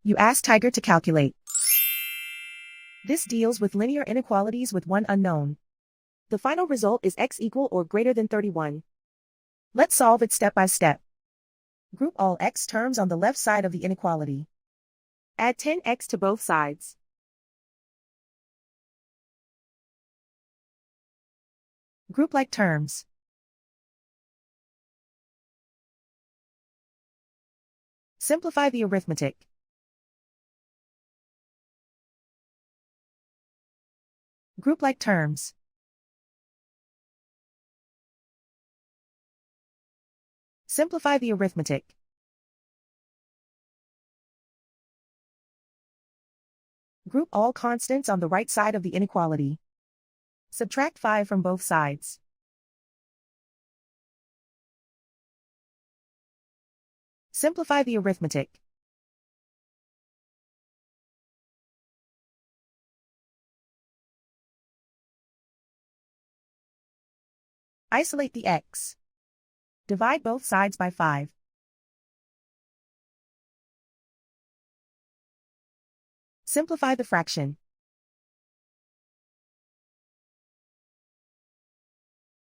You ask Tiger to calculate. This deals with linear inequalities with one unknown. The final result is x equal or greater than 31. Let's solve it step by step. Group all x terms on the left side of the inequality. Add 10x to both sides. Group like terms. Simplify the arithmetic. Group like terms. Simplify the arithmetic. Group all constants on the right side of the inequality. Subtract 5 from both sides. Simplify the arithmetic. Isolate the x. Divide both sides by 5. Simplify the fraction.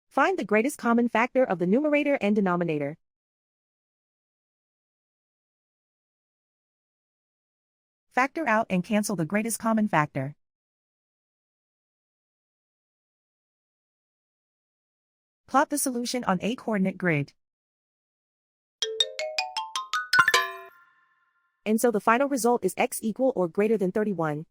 Find the greatest common factor of the numerator and denominator. Factor out and cancel the greatest common factor. Plot the solution on a coordinate grid. And so the final result is x equal or greater than 31.